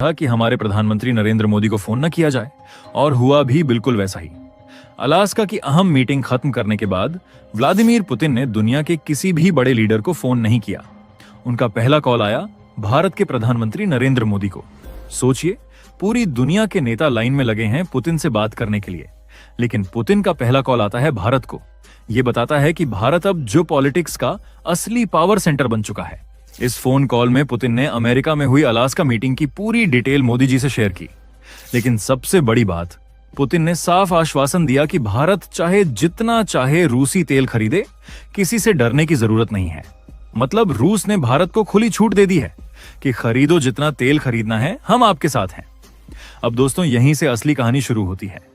था कि हमारे प्रधानमंत्री नरेंद्र मोदी को फोन न किया जाए, और हुआ भी बिल्कुल वैसा ही। अलास्का की अहम मीटिंग खत्म करने के बाद व्लादिमीर पुतिन ने दुनिया के किसी भी बड़े लीडर को फोन नहीं किया। उनका पहला कॉल आया भारत के प्रधानमंत्री नरेंद्र मोदी को। सोचिए, पूरी दुनिया के नेता लाइन में लगे हैं पुतिन से बात करने के लिए, लेकिन पुतिन का पहला कॉल आता है भारत को। यह बताता है कि भारत अब जियो पॉलिटिक्स का असली पावर सेंटर बन चुका है। इस फोन कॉल में पुतिन ने अमेरिका में हुई अलास्का मीटिंग की पूरी डिटेल मोदी जी से शेयर की। लेकिन सबसे बड़ी बात, पुतिन ने साफ आश्वासन दिया कि भारत चाहे जितना चाहे रूसी तेल खरीदे, किसी से डरने की जरूरत नहीं है। मतलब रूस ने भारत को खुली छूट दे दी है कि खरीदो जितना तेल खरीदना है, हम आपके साथ हैं। अब दोस्तों, यहीं से असली कहानी शुरू होती है।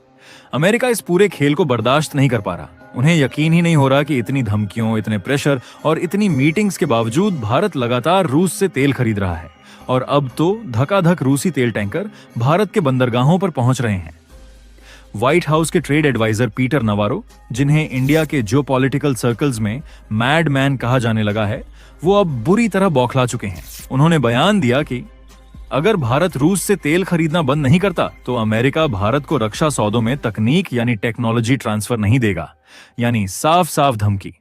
अमेरिका इस पूरे खेल को बर्दाश्त नहीं कर पा रहा। उन्हें यकीन ही नहीं हो रहा कि इतनी धमकियों, इतने प्रेशर और इतनी मीटिंग्स के बावजूद भारत लगातार रूस से तेल खरीद रहा है, और अब तो धकाधक रूसी तेल टैंकर भारत के बंदरगाहों पर पहुंच रहे हैं। व्हाइट हाउस के ट्रेड एडवाइजर पीटर नवारो, जिन्हें इंडिया के जियोपॉलिटिकल सर्कल्स में मैड मैन कहा जाने लगा है, वो अब बुरी तरह बौखला चुके हैं। उन्होंने बयान दिया कि अगर भारत रूस से तेल खरीदना बंद नहीं करता तो अमेरिका भारत को रक्षा सौदों में तकनीक यानी टेक्नोलॉजी ट्रांसफर नहीं देगा। यानी साफ साफ धमकी।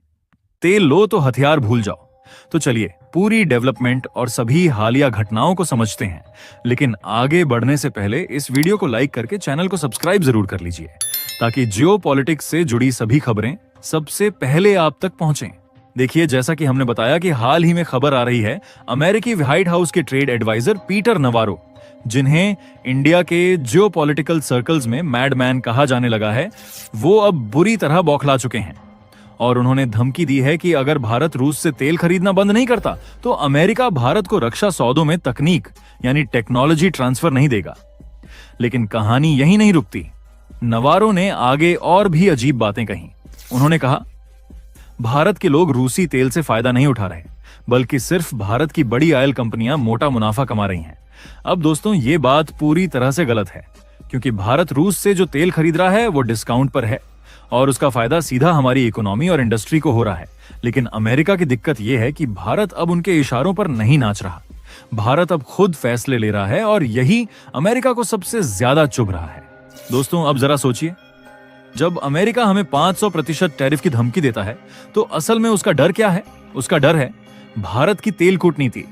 तेल लो तो हथियार भूल जाओ। तो चलिए पूरी डेवलपमेंट और सभी हालिया घटनाओं को समझते हैं, लेकिन आगे बढ़ने से पहले इस वीडियो को लाइक करके चैनल को सब्सक्राइब जरूर कर लीजिए, ताकि जियो पॉलिटिक्स से जुड़ी सभी खबरें सबसे पहले आप तक पहुंचें। देखिए, जैसा कि हमने बताया कि हाल ही में खबर आ रही है, अमेरिकी व्हाइट हाउस के ट्रेड एडवाइजर पीटर नवारो, जिन्हें इंडिया के जियोपॉलिटिकल सर्कल्स में मैडमैन कहा जाने लगा है, वो अब बुरी तरह बौखला चुके हैं। और उन्होंने धमकी दी है कि अगर भारत रूस से तेल खरीदना बंद नहीं करता तो अमेरिका भारत को रक्षा सौदों में तकनीक यानी टेक्नोलॉजी ट्रांसफर नहीं देगा। लेकिन कहानी यही नहीं रुकती। नवारो ने आगे और भी अजीब बातें कही। उन्होंने कहा, भारत के लोग रूसी तेल से फायदा नहीं उठा रहे, बल्कि सिर्फ भारत की बड़ी ऑयल कंपनियां मोटा मुनाफा कमा रही हैं। अब दोस्तों, ये बात पूरी तरह से गलत है, क्योंकि भारत रूस से जो तेल खरीद रहा है वो डिस्काउंट पर है, और उसका फायदा सीधा हमारी इकोनॉमी और इंडस्ट्री को हो रहा है। लेकिन अमेरिका की दिक्कत यह है कि भारत अब उनके इशारों पर नहीं नाच रहा। भारत अब खुद फैसले ले रहा है, और यही अमेरिका को सबसे ज्यादा चुभ रहा है। दोस्तों, अब जरा सोचिए, जब अमेरिका हमें 500% टैरिफ की धमकी देता है, तो असल में उसका डर क्या है? उसका डर है भारत की तेल कूटनीति।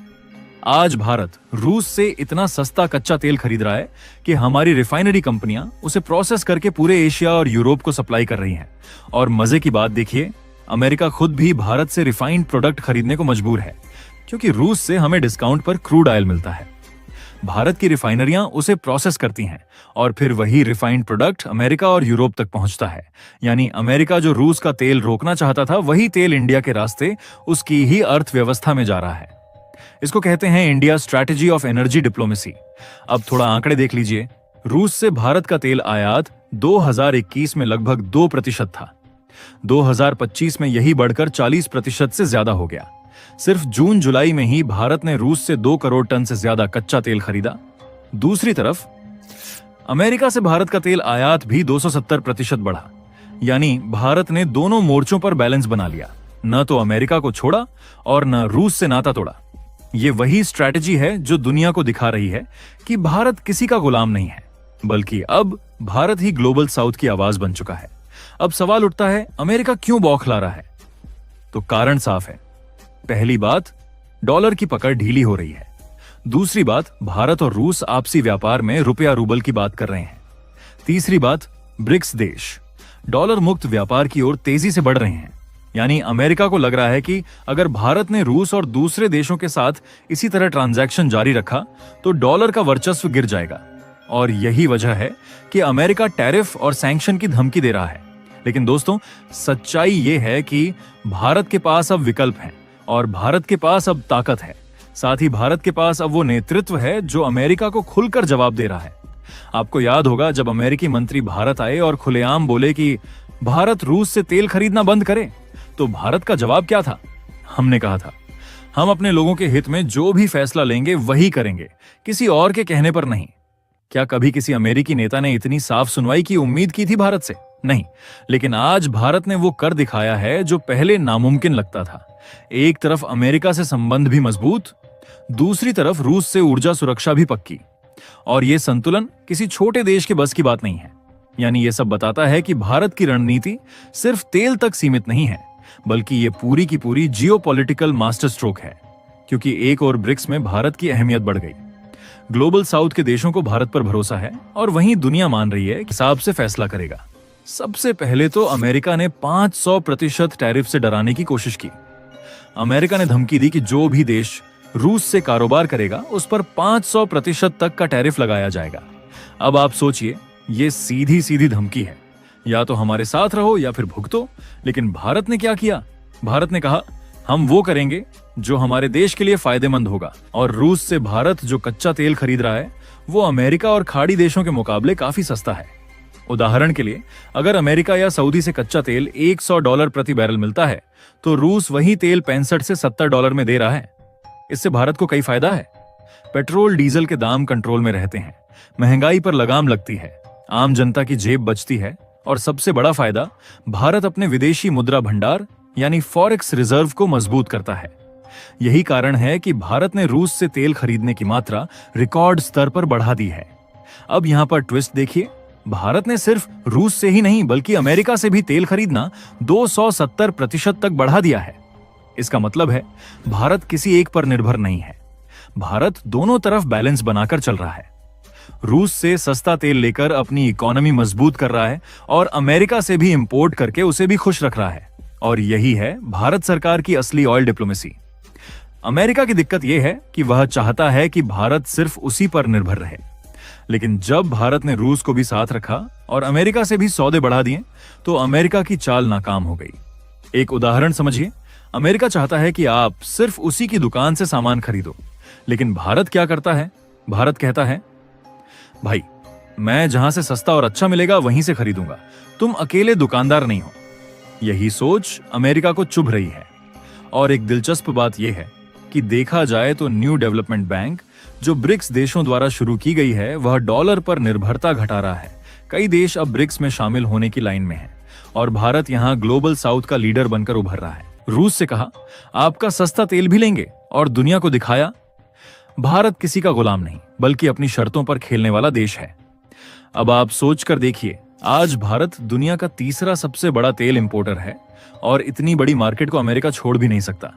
आज भारत रूस से इतना सस्ता कच्चा तेल खरीद रहा है कि हमारी रिफाइनरी कंपनियां उसे प्रोसेस करके पूरे एशिया और यूरोप को सप्लाई कर रही हैं। और मजे की बात देखिए, अमेरिका खुद भी भारत से रिफाइंड प्रोडक्ट खरीदने को मजबूर है, क्योंकि रूस से हमें डिस्काउंट पर क्रूड ऑयल मिलता है। भारत की रिफाइनरियां उसे प्रोसेस करती हैं, और फिर वही रिफाइंड प्रोडक्ट अमेरिका और यूरोप तक पहुंचता है। यानी अमेरिका जो रूस का तेल रोकना चाहता था, वही तेल इंडिया के रास्ते उसकी ही अर्थव्यवस्था में जा रहा है। इसको कहते हैं India strategy of energy diplomacy. अब थोड़ा आंकड़े देख लीजिए। रूस से भारत का तेल आयात 2021 में लगभग 2% था। 2025 में यही बढ़कर 40% से ज्यादा हो गया। सिर्फ जून जुलाई में ही भारत ने रूस से 2 करोड़ टन से ज्यादा कच्चा तेल खरीदा। दूसरी तरफ अमेरिका से भारत का तेल आयात भी 270% बढ़ा। यानी भारत ने दोनों मोर्चों पर बैलेंस बना लिया, न तो अमेरिका को छोड़ा और न रूस से नाता तोड़ा। ये वही स्ट्रैटेजी है जो दुनिया को दिखा रही है कि भारत किसी का गुलाम नहीं है, बल्कि अब भारत ही ग्लोबल साउथ की आवाज बन चुका है। अब सवाल उठता है, अमेरिका क्यों बौखला रहा है? तो कारण साफ है। पहली बात, डॉलर की पकड़ ढीली हो रही है। दूसरी बात, भारत और रूस आपसी व्यापार में रुपया रूबल की बात कर रहे हैं। तीसरी बात, ब्रिक्स देश डॉलर मुक्त व्यापार की ओर तेजी से बढ़ रहे हैं। यानी अमेरिका को लग रहा है कि अगर भारत ने रूस और दूसरे देशों के साथ इसी तरह ट्रांजैक्शन जारी रखा तो डॉलर का वर्चस्व गिर जाएगा। और यही वजह है कि अमेरिका टैरिफ और सैंक्शन की धमकी दे रहा है। लेकिन दोस्तों, सच्चाई यह है कि भारत के पास अब विकल्प हैं, और भारत के पास अब ताकत है। साथ ही भारत के पास अब वो नेतृत्व है जो अमेरिका को खुलकर जवाब दे रहा है। आपको याद होगा, जब अमेरिकी मंत्री भारत आए और खुलेआम बोले कि भारत रूस से तेल खरीदना बंद करे, तो भारत का जवाब क्या था? हमने कहा था, हम अपने लोगों के हित में जो भी फैसला लेंगे वही करेंगे, किसी और के कहने पर नहीं। क्या कभी किसी अमेरिकी नेता ने इतनी साफ सुनवाई की उम्मीद की थी भारत से? नहीं। लेकिन आज भारत ने वो कर दिखाया है जो पहले नामुमकिन लगता था। एक तरफ अमेरिका से संबंध भी मजबूत, दूसरी तरफ रूस से ऊर्जा सुरक्षा भी पक्की। और ये संतुलन किसी छोटे देश के बस की बात नहीं है। यानी ये सब बताता है कि भारत की रणनीति सिर्फ तेल तक सीमित नहीं है, बल्कि ये पूरी की पूरी जियोपॉलिटिकल मास्टर स्ट्रोक है। क्योंकि एक और ब्रिक्स में भारत की अहमियत बढ़ गई। ग्लोबल साउथ के देशों को भारत पर भरोसा है और वहीं दुनिया मान रही है कि हिसाब से फैसला करेगा। सबसे पहले तो अमेरिका ने 500% टैरिफ से डराने की कोशिश की। अमेरिका ने धमकी दी कि जो भी देश रूस से कारोबार करेगा उस पर 500% तक का टैरिफ लगाया जाएगा। अब आप सोचिए, ये सीधी सीधी धमकी है, या तो हमारे साथ रहो या फिर भुगतो। लेकिन भारत ने क्या किया? भारत ने कहा हम वो करेंगे जो हमारे देश के लिए फायदेमंद होगा। और रूस से भारत जो कच्चा तेल खरीद रहा है वो अमेरिका और खाड़ी देशों के मुकाबले काफी सस्ता है। उदाहरण के लिए, अगर अमेरिका या सऊदी से कच्चा तेल $100 प्रति बैरल मिलता है तो रूस वही तेल $65 से $70 में दे रहा है। इससे भारत को कई फायदा है। पेट्रोल डीजल के दाम कंट्रोल में रहते हैं, महंगाई पर लगाम लगती है, आम जनता की जेब बचती है और सबसे बड़ा फायदा, भारत अपने विदेशी मुद्रा भंडार यानी फॉरेक्स रिजर्व को मजबूत करता है। यही कारण है कि भारत ने रूस से तेल खरीदने की मात्रा रिकॉर्ड स्तर पर बढ़ा दी है। अब यहां पर ट्विस्ट देखिए, भारत ने सिर्फ रूस से ही नहीं बल्कि अमेरिका से भी तेल खरीदना 270% तक बढ़ा दिया है। इसका मतलब है भारत किसी एक पर निर्भर नहीं है, भारत दोनों तरफ बैलेंस बनाकर चल रहा है। रूस से सस्ता तेल लेकर अपनी इकोनॉमी मजबूत कर रहा है और अमेरिका से भी इंपोर्ट करके उसे भी खुश रख रहा है। और यही है भारत सरकार की असली ऑयल डिप्लोमेसी। अमेरिका की दिक्कत यह है कि वह चाहता है कि भारत सिर्फ उसी पर निर्भर रहे, लेकिन जब भारत ने रूस को भी साथ रखा और अमेरिका से भी सौदे बढ़ा दिए तो अमेरिका की चाल नाकाम हो गई। एक उदाहरण समझिए, अमेरिका चाहता है कि आप सिर्फ उसी की दुकान से सामान खरीदो, लेकिन भारत क्या करता है? भारत कहता है भाई, मैं जहां से सस्ता और अच्छा मिलेगा वहीं से खरीदूंगा, तुम अकेले दुकानदार नहीं हो। यही सोच अमेरिका को चुभ रही है। और एक दिलचस्प बात यह है कि देखा जाए तो न्यू डेवलपमेंट बैंक जो ब्रिक्स देशों द्वारा शुरू की गई है वह डॉलर पर निर्भरता घटा रहा है। कई देश अब ब्रिक्स में शामिल होने की लाइन में हैं और भारत यहां ग्लोबल साउथ का लीडर बनकर उभर रहा है। रूस से कहा आपका सस्ता तेल भी लेंगे और दुनिया को दिखाया भारत किसी का गुलाम नहीं बल्कि अपनी शर्तों पर खेलने वाला देश है। अब आप सोच कर देखिए, आज भारत दुनिया का तीसरा सबसे बड़ा तेल इंपोर्टर है और इतनी बड़ी मार्केट को अमेरिका छोड़ भी नहीं सकता।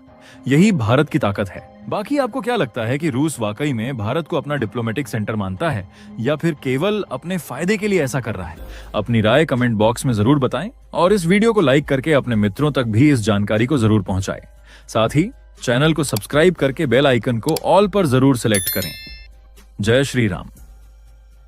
यही भारत की ताकत है। बाकी आपको क्या लगता है कि रूस वाकई में भारत को अपना डिप्लोमेटिक सेंटर मानता है या फिर केवल अपने फायदे के लिए ऐसा कर रहा है? अपनी राय कमेंट बॉक्स में जरूर बताएं और इस वीडियो को लाइक करके अपने मित्रों तक भी इस जानकारी को जरूर पहुंचाएं। साथ ही चैनल को सब्सक्राइब करके बेल आइकन को ऑल पर जरूर सिलेक्ट करें। जय श्री राम।